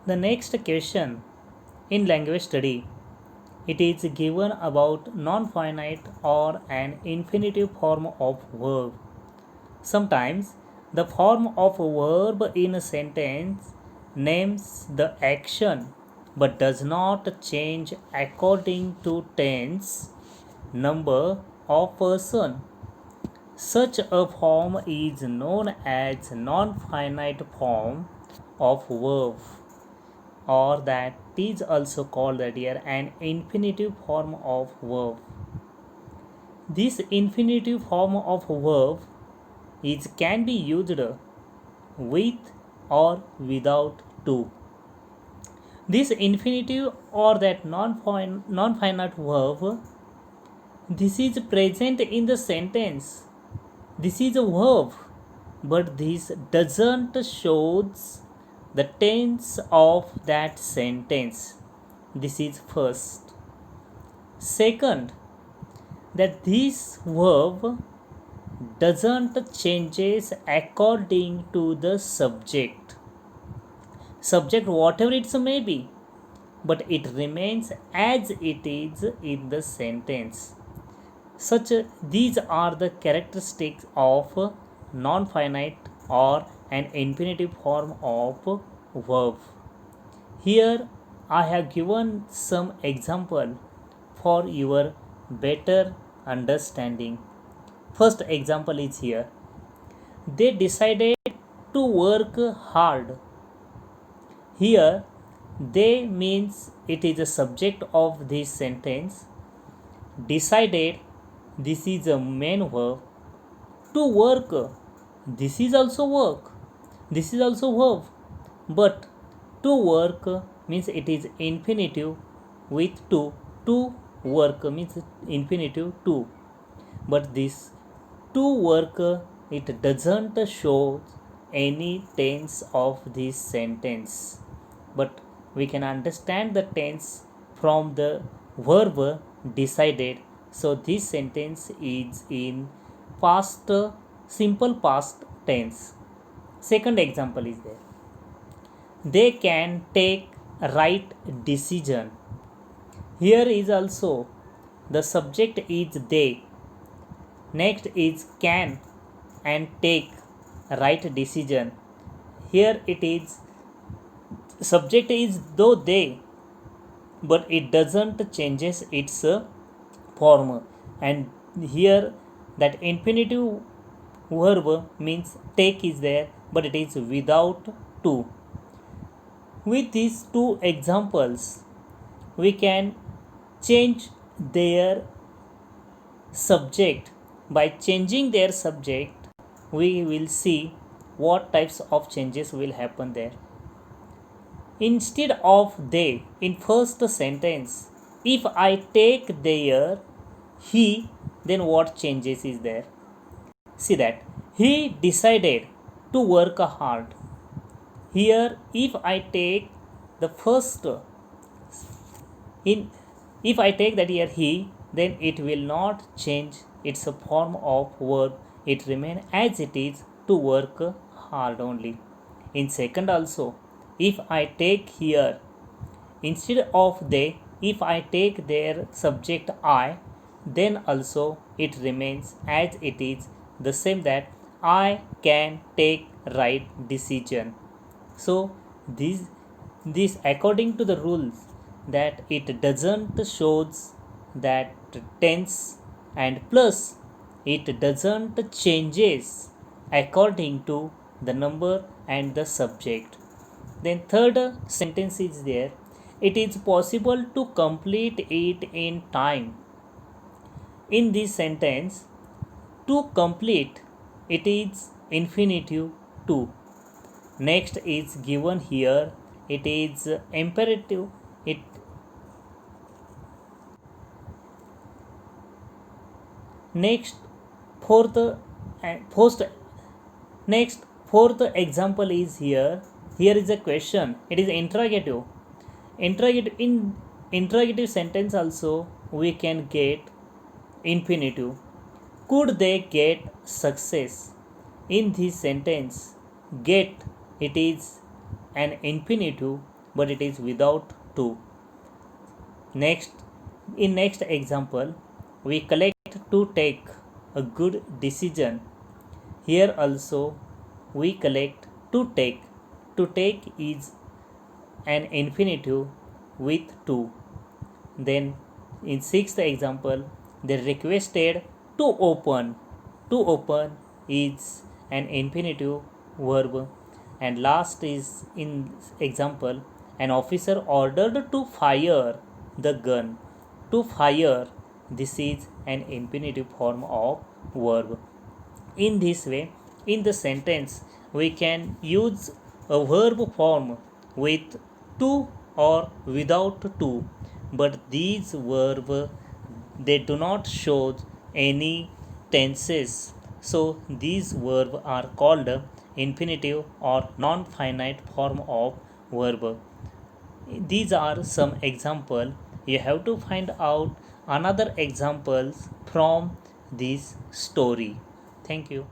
The next question in language study, it is given about non-finite or an infinitive form of verb. Sometimes the form of a verb in a sentence names the action but does not change according to tense, number, or person. Such a form is known as non-finite form of verb, or that is also called that here an infinitive form of verb. This infinitive form of verb is can be used with or without to. This infinitive or that non-finite verb, this is present in the sentence. This is a verb, but this doesn't shows the tense of that sentence. This is first. Second, that this verb doesn't changes according to the subject whatever it may be, but it remains as it is in the sentence. Such these are the characteristics of non-finite or an infinitive form of verb. Here I have given some example for your better understanding. First example is here. They decided to work hard. Here they means it is a subject of this sentence. Decided, this is a main verb. To work, this is also work. This is also verb. But to work means it is infinitive with to. To work means infinitive to. But this to work, it doesn't show any tense of this sentence. But we can understand the tense from the verb decided. So this sentence is in past, simple past tense. Second example is there. They can take right decision. Here is also the subject is they. Next is can and take right decision. Here it is subject is though they, but it doesn't changes its form, and here that infinitive verb means take is there, but it is without to. With these two examples we can change their subject. By changing their subject we will see what types of changes will happen there. Instead of they in first sentence, if I take their he, then what changes is there? See that he decided to work hard. Here if I take the first in, if I take that here he, then it will not change its a form of verb. It remain as it is, to work hard only. In second also, if I take here instead of they, if I take their subject I, then also it remains as it is, the same that I can take right decision. So this according to the rules, that it doesn't shows that tense, and plus it doesn't changes according to the number and the subject. Then third sentence is there. It is possible to complete it in time. In this sentence, to complete, it is infinitive to. Next is given here. It is imperative. It next fourth post next fourth example is here. Here is a question. It is interrogative. In interrogative sentence also we can get infinitive. Could they get success? In this sentence, get, it is an infinitive, but it is without to. Next, in next example, we collect to take a good decision. Here also we collect to take. To take is an infinitive with to. Then in sixth example, they requested to open. To open is an infinitive verb. And last is in example, an officer ordered to fire the gun. To fire, this is an infinitive form of verb. In this way, in the sentence, we can use a verb form with to or without to, but these verbs they do not show any tenses. So these verbs are called infinitive or non-finite form of verb. These are some example. You have to find out another examples from this story. Thank you.